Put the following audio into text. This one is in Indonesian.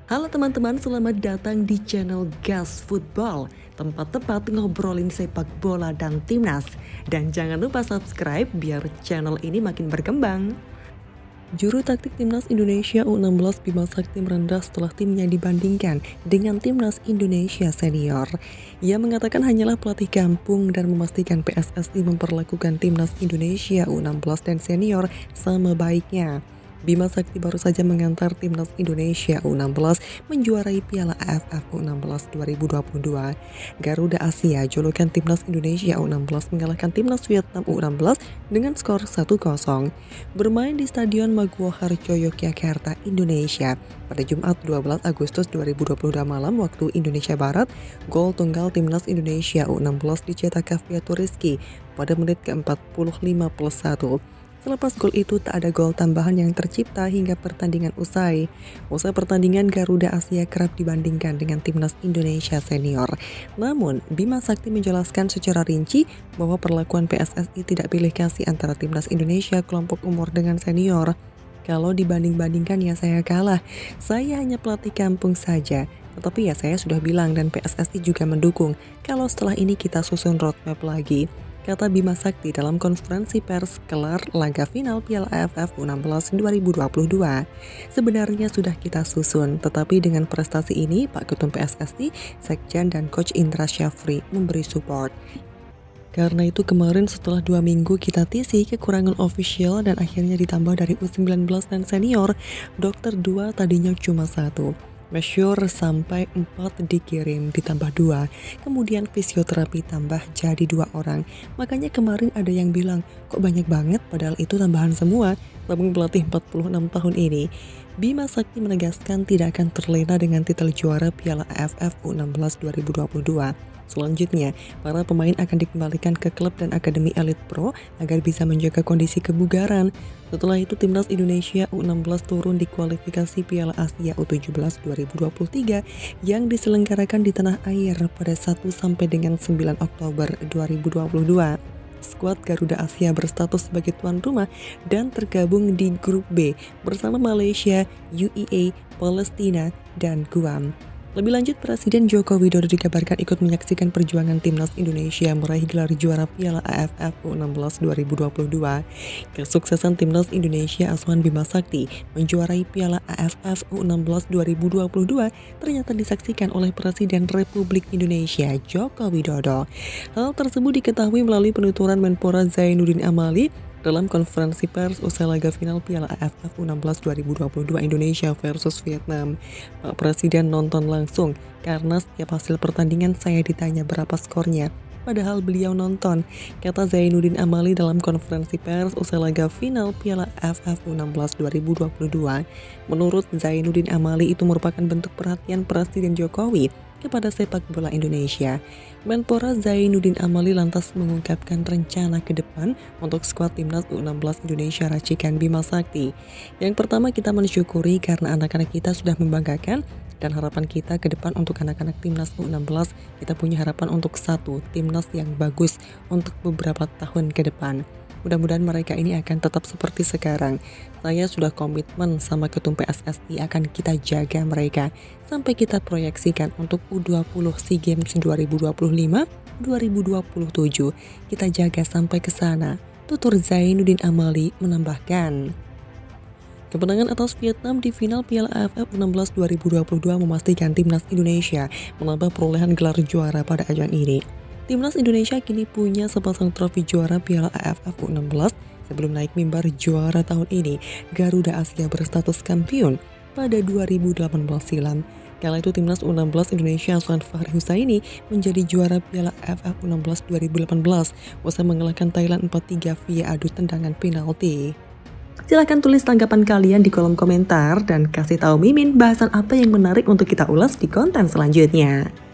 Halo teman-teman, selamat datang di channel Gas Football, tempat tepat ngobrolin sepak bola dan timnas. Dan jangan lupa subscribe biar channel ini makin berkembang. Juru taktik timnas Indonesia U16 Bima Sakti merendah setelah timnya dibandingkan dengan timnas Indonesia senior. Ia mengatakan hanyalah pelatih kampung dan memastikan PSSI memperlakukan timnas Indonesia U16 dan senior sama baiknya. Bima Sakti baru saja mengantar timnas Indonesia U16 menjuarai Piala AFF U16 2022. Garuda Asia, julukan timnas Indonesia U16 mengalahkan timnas Vietnam U16 dengan skor 1-0. Bermain di Stadion Maguwoharjo, Yogyakarta, Indonesia pada Jumat 12 Agustus 2022 malam waktu Indonesia Barat, gol tunggal timnas Indonesia U16 dicetak Kaviyatu Rizky pada menit ke-45+1. Selepas gol itu tak ada gol tambahan yang tercipta hingga pertandingan usai. Usai pertandingan, Garuda Asia kerap dibandingkan dengan timnas Indonesia senior. Namun, Bima Sakti menjelaskan secara rinci bahwa perlakuan PSSI tidak pilih kasih antara timnas Indonesia kelompok umur dengan senior. Kalau dibanding-bandingkan ya saya kalah. Saya hanya pelatih kampung saja. Tetapi ya saya sudah bilang dan PSSI juga mendukung kalau setelah ini kita susun roadmap lagi, kata Bima Sakti dalam konferensi pers kelar laga final Piala AFF U16 2022. Sebenarnya sudah kita susun, tetapi dengan prestasi ini Pak Ketum PSSI, Sekjen dan Coach Indra Syafri memberi support. Karena itu kemarin setelah 2 minggu kita TC kekurangan official dan akhirnya ditambah dari U19 dan senior, dokter 2 tadinya cuma 1. Mesyur sampai 4 dikirim ditambah 2, kemudian fisioterapi tambah jadi 2 orang. Makanya kemarin ada yang bilang, kok banyak banget padahal itu tambahan semua, tabung pelatih 46 tahun ini. Bima Sakti menegaskan tidak akan terlena dengan titel juara Piala AFF U16 2022. Selanjutnya, para pemain akan dikembalikan ke klub dan akademi Elite Pro agar bisa menjaga kondisi kebugaran. Setelah itu, timnas Indonesia U16 turun di kualifikasi Piala Asia U17 2023 yang diselenggarakan di tanah air pada 1 sampai dengan 9 Oktober 2022. Skuad Garuda Asia berstatus sebagai tuan rumah dan tergabung di grup B bersama Malaysia, UEA, Palestina, dan Guam. Lebih lanjut, Presiden Joko Widodo dikabarkan ikut menyaksikan perjuangan timnas Indonesia meraih gelar juara Piala AFF U16 2022. Kesuksesan timnas Indonesia asuhan Bima Sakti menjuarai Piala AFF U16 2022 ternyata disaksikan oleh Presiden Republik Indonesia Joko Widodo. Hal tersebut diketahui melalui penuturan Menpora Zainuddin Amali dalam konferensi pers usai laga final Piala AFF U16 2022 Indonesia versus Vietnam. Pak Presiden nonton langsung karena setiap hasil pertandingan saya ditanya berapa skornya. Padahal beliau nonton, kata Zainuddin Amali dalam konferensi pers usai laga final Piala AFF U16 2022. Menurut Zainuddin Amali, itu merupakan bentuk perhatian Presiden Jokowi kepada sepak bola Indonesia. Menpora Zainuddin Amali lantas mengungkapkan rencana ke depan untuk skuad timnas U16 Indonesia racikan Bima Sakti. Yang pertama, kita mensyukuri karena anak-anak kita sudah membanggakan, dan harapan kita ke depan untuk anak-anak timnas U16, kita punya harapan untuk satu timnas yang bagus untuk beberapa tahun ke depan. Mudah-mudahan mereka ini akan tetap seperti sekarang. Saya sudah komitmen sama Ketum PSSI akan kita jaga mereka sampai kita proyeksikan untuk U20 SEA Games 2025, 2027. Kita jaga sampai ke sana, tutur Zainuddin Amali menambahkan. Kemenangan atas Vietnam di final Piala AFF U16 2022 memastikan timnas Indonesia menambah perolehan gelar juara pada ajang ini. Timnas Indonesia kini punya sepasang trofi juara Piala AFF U16 sebelum naik mimbar juara tahun ini. Garuda Asia berstatus kampiun pada 2018 silam. Kala itu timnas U16 Indonesia asuhan Fahri Husaini menjadi juara Piala AFF U16 2018 usai mengalahkan Thailand 4-3 via adu tendangan penalti. Silahkan tulis tanggapan kalian di kolom komentar dan kasih tahu Mimin bahasan apa yang menarik untuk kita ulas di konten selanjutnya.